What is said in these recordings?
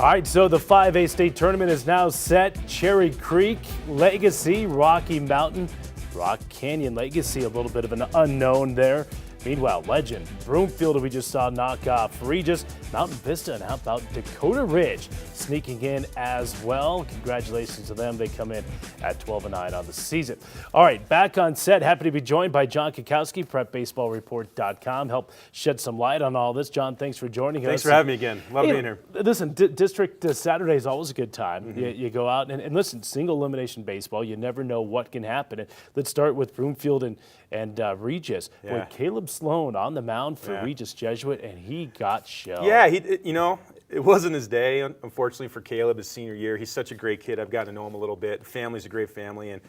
All right, so the 5A state tournament is now set. Cherry Creek, Legacy, Rocky Mountain, Rock Canyon Legacy, a little bit of an unknown there. Meanwhile, Legend, Broomfield, we just saw knock off Regis, Mountain Vista, and how about Dakota Ridge sneaking in as well. Congratulations to them. They come in at 12-9 on the season. All right, back on set. Happy to be joined by John Kikowski, PrepBaseballReport.com. Help shed some light on all this. John, thanks for joining us. Thanks for having me again. Love being here. Listen, District Saturday is always a good time. You go out and listen, single elimination baseball, you never know what can happen. Let's start with Broomfield and Regis. Yeah. With Caleb Sloan on the mound for Regis Jesuit, and he got shelled. Yeah, it wasn't his day, unfortunately, for Caleb his senior year. He's such a great kid. I've gotten to know him a little bit. The family's a great family. And,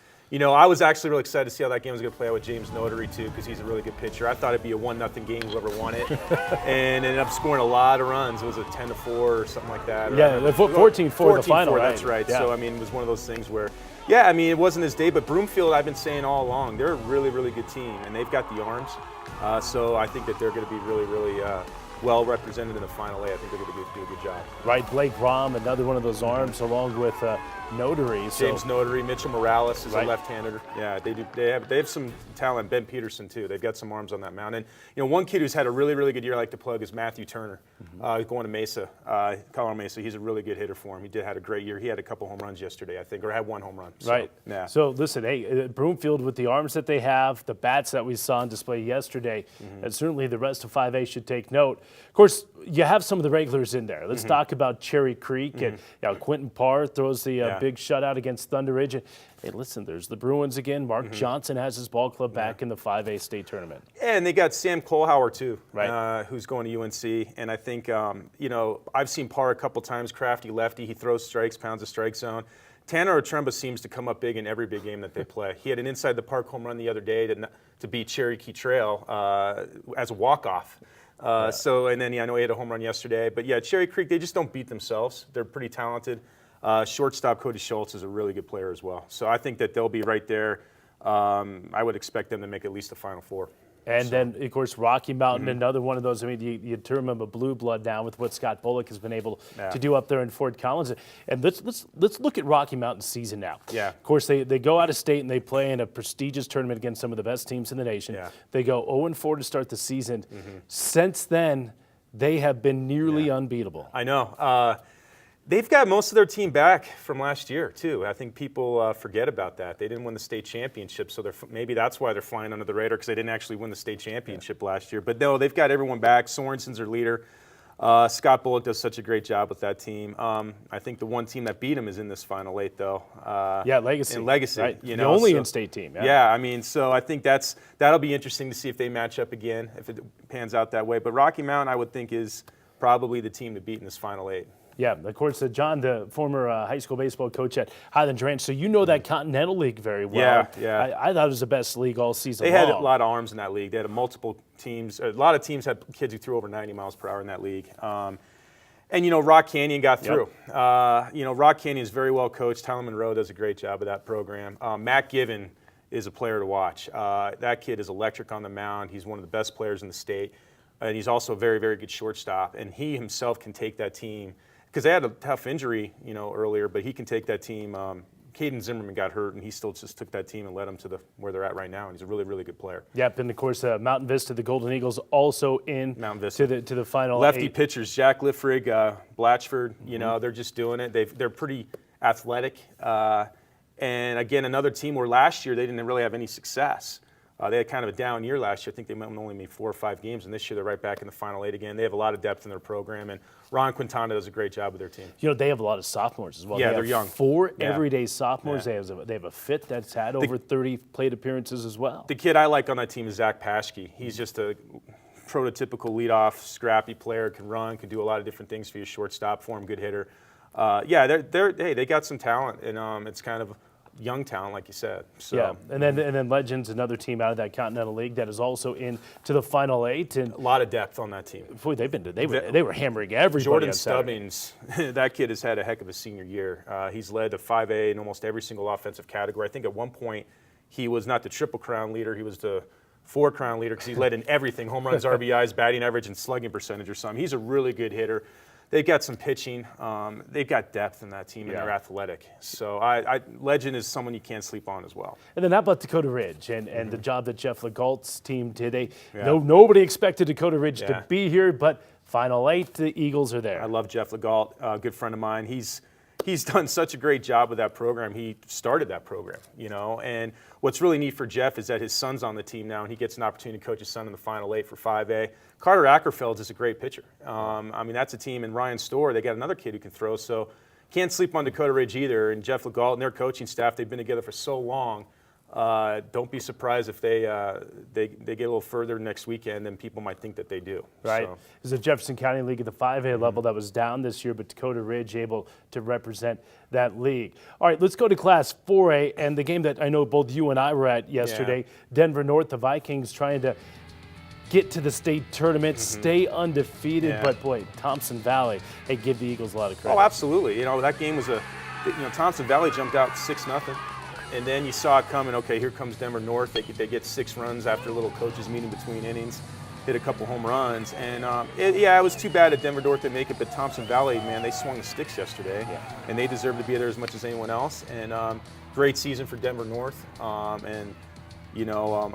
I was actually really excited to see how that game was going to play out with James Notary, too, because he's a really good pitcher. I thought it'd be a 1-0 game, whoever won it, and ended up scoring a lot of runs. It was a 10-4 or something like that. Yeah, 14-4 the final, right? That's right. Yeah. So, it was one of those things where, it wasn't his day, but Broomfield, I've been saying all along, they're a really, really good team, and they've got the arms. So I think that they're going to be really, really well represented in the Final A. I think they're going to do a good job. Right, Blake Rom, another one of those arms, along with Notary. James Notary, Mitchell Morales is a left-hander. Yeah, they do. They have some talent. Ben Peterson too. They've got some arms on that mound. And one kid who's had a really, really good year I like to plug is Matthew Turner. Going to Mesa, Colorado Mesa. He's a really good hitter for him. He had a great year. He had a couple home runs yesterday, I think, or had one home run. So, right. Yeah. So listen, hey, Broomfield with the arms that they have, the bats that we saw on display yesterday, and certainly the rest of 5A should take note. Of course, you have some of the regulars in there. Let's talk about Cherry Creek. And Quentin Parr throws the big shutout against Thunder Ridge. And, hey, listen, there's the Bruins again. Mark Johnson has his ball club back in the 5A state tournament. Yeah, and they got Sam Kohlhauer too, right. Who's going to UNC. And I think, I've seen Parr a couple times, crafty lefty. He throws strikes, pounds the strike zone. Tanner Otremba seems to come up big in every big game that they play. He had an inside the park home run the other day to beat Cherokee Trail as a walk-off. And then I know he had a home run yesterday. But yeah, Cherry Creek, they just don't beat themselves. They're pretty talented. Shortstop Cody Schultz is a really good player as well. So I think that they'll be right there. I would expect them to make at least the Final Four. And then, of course, Rocky Mountain, another one of those. You term him a blue blood now with what Scott Bullock has been able to do up there in Fort Collins. And let's look at Rocky Mountain's season now. Yeah. Of course, they go out of state and they play in a prestigious tournament against some of the best teams in the nation. Yeah. They go 0-4 to start the season. Since then, they have been nearly unbeatable. I know. They've got most of their team back from last year, too. I think people forget about that. They didn't win the state championship, so maybe that's why they're flying under the radar, because they didn't actually win the state championship last year. But no, they've got everyone back. Sorensen's their leader. Scott Bullock does such a great job with that team. I think the one team that beat him is in this Final Eight, though. Legacy. And Legacy. Right. The only in-state team. So I think that'll be interesting to see if they match up again, if it pans out that way. But Rocky Mountain, I would think, is probably the team to beat in this Final Eight. Yeah, of course, John, the former high school baseball coach at Highlands Ranch, so you know that Continental League very well. Yeah. I thought it was the best league all season long. They had a lot of arms in that league. They had multiple teams. A lot of teams had kids who threw over 90 miles per hour in that league. And, Rock Canyon got through. Rock Canyon is very well coached. Tyler Monroe does a great job of that program. Matt Given is a player to watch. That kid is electric on the mound. He's one of the best players in the state. And he's also a very, very good shortstop. And he himself can take that team, because they had a tough injury, earlier, but he can take that team. Caden Zimmerman got hurt, and he still just took that team and led them to where they're at right now. And he's a really, really good player. Yep, and of course, Mountain Vista, the Golden Eagles, also in Mountain Vista to the Final Lefty 8. Pitchers, Jack Liffrig, Blatchford. They're just doing it. They're pretty athletic. And again, another team where last year they didn't really have any success. They had kind of a down year last year. I think they only made 4 or 5 games, and this year they're right back in the Final Eight again. They have a lot of depth in their program, and Ron Quintana does a great job with their team. They have a lot of sophomores as well. Yeah, they they're young. 4 everyday sophomores. They have a fifth that's had over 30 plate appearances as well. The kid I like on that team is Zach Paschke. He's just a prototypical leadoff, scrappy player, can run, can do a lot of different things for you, shortstop for him, good hitter. They got some talent, and it's kind of young talent, like you said. So, yeah, and then Legends, another team out of that Continental League that is also in to the Final Eight, and a lot of depth on that team. Boy, they were hammering everybody. Jordan Stubbings, that kid has had a heck of a senior year. He's led the 5A in almost every single offensive category. I think at one point he was not the Triple Crown leader; he was the 4-crown leader, because he led in everything: home runs, RBIs, batting average, and slugging percentage or something. He's a really good hitter. They've got some pitching. They've got depth in that team, and they're athletic. So Legend is someone you can't sleep on as well. And then how about Dakota Ridge and the job that Jeff Legault's team did? Nobody expected Dakota Ridge to be here, but Final 8, the Eagles are there. I love Jeff Legault, a good friend of mine. He's done such a great job with that program. He started that program, And what's really neat for Jeff is that his son's on the team now, and he gets an opportunity to coach his son in the Final 8 for 5A. Carter Ackerfeld is a great pitcher. That's a team, and Ryan Storr, they got another kid who can throw. So can't sleep on Dakota Ridge either. And Jeff Legault and their coaching staff, they've been together for so long. Don't be surprised if they get a little further next weekend than people might think that they do. Right. So. There's a Jefferson County League at the 5A level that was down this year, but Dakota Ridge able to represent that league. All right, let's go to Class 4A and the game that I know both you and I were at yesterday. Denver North, the Vikings trying to get to the state tournament, stay undefeated, but boy, Thompson Valley, they give the Eagles a lot of credit. Oh, absolutely. That game was Thompson Valley jumped out 6-0. And then you saw it coming. Okay, here comes Denver North. They get 6 runs after a little coaches meeting between innings, hit a couple home runs. And it was too bad that Denver North didn't make it, but Thompson Valley, man, they swung the sticks yesterday. And they deserve to be there as much as anyone else. And great season for Denver North. I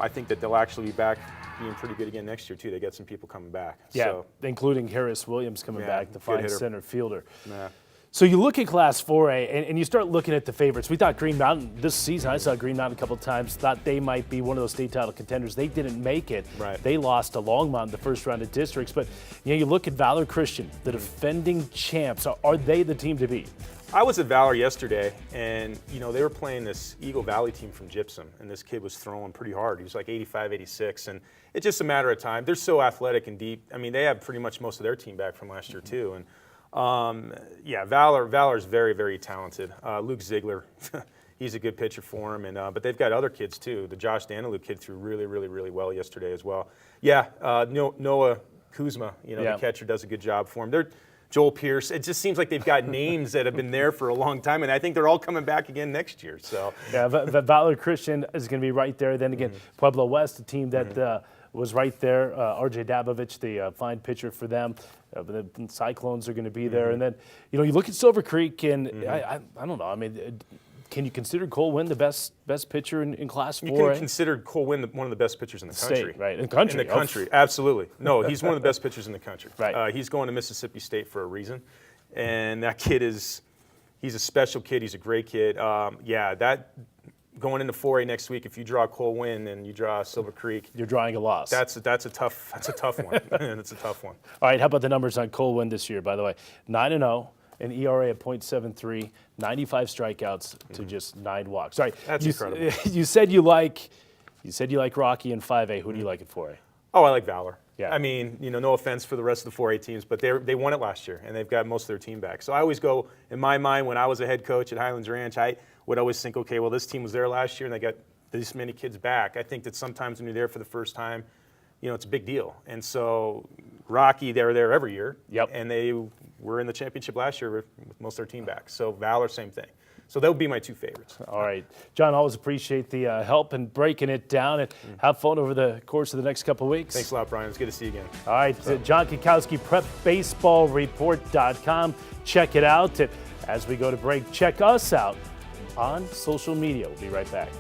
think that they'll actually be back being pretty good again next year, too. They got some people coming back. Yeah, including Harris Williams coming back, the fine center fielder. Yeah. So you look at Class 4A, and you start looking at the favorites. We thought Green Mountain this season, I saw Green Mountain a couple of times, thought they might be one of those state title contenders. They didn't make it. Right. They lost to Longmont in the first round of districts. But you look at Valor Christian, the defending champs. Are they the team to beat? I was at Valor yesterday, and they were playing this Eagle Valley team from Gypsum, and this kid was throwing pretty hard. He was like 85, 86, and it's just a matter of time. They're so athletic and deep. They have pretty much most of their team back from last year, too. And Valor's very, very talented. Luke Ziegler, he's a good pitcher for him, but they've got other kids too. The Josh Danilou kid threw really, really, really well yesterday as well. Noah Kuzma, the catcher, does a good job for him. Joel Pierce. It just seems like they've got names that have been there for a long time, and I think they're all coming back again next year. So Valor Christian is going to be right there. Then again, Pueblo West, a team that was right there. RJ Dabovich, the fine pitcher for them. The Cyclones are going to be there. And then, you look at Silver Creek, and I don't know. Can you consider Cole Wynn the best pitcher in Class 4? You can consider Cole Wynn one of the best pitchers in the country. State, right? In the country. Absolutely. No, he's one of the best pitchers in the country. Right. He's going to Mississippi State for a reason. And that kid he's a special kid. He's a great kid. Going into 4A next week, if you draw Cole Wynn and you draw Silver Creek, you're drawing a loss. That's a tough one. That's a tough one. All right, how about the numbers on Cole Wynn this year? By the way, 9-0, an ERA of .73, 95 strikeouts to just 9 walks. All right, that's incredible. You said you like Rocky in 5A. Who do you like at 4A? Oh, I like Valor. Yeah. No offense for the rest of the 4A teams, but they won it last year, and they've got most of their team back. So I always go, in my mind, when I was a head coach at Highlands Ranch, I would always think, okay, well, this team was there last year, and they got this many kids back. I think that sometimes when you're there for the first time, it's a big deal. And so Rocky, they're there every year, and they were in the championship last year with most of their team back. So Valor, same thing. So that would be my 2 favorites. All right. John, always appreciate the help in breaking it down, and have fun over the course of the next couple of weeks. Thanks a lot, Brian. It's good to see you again. All right. John Kikowski, PrepBaseballReport.com. Check it out. As we go to break, check us out on social media. We'll be right back.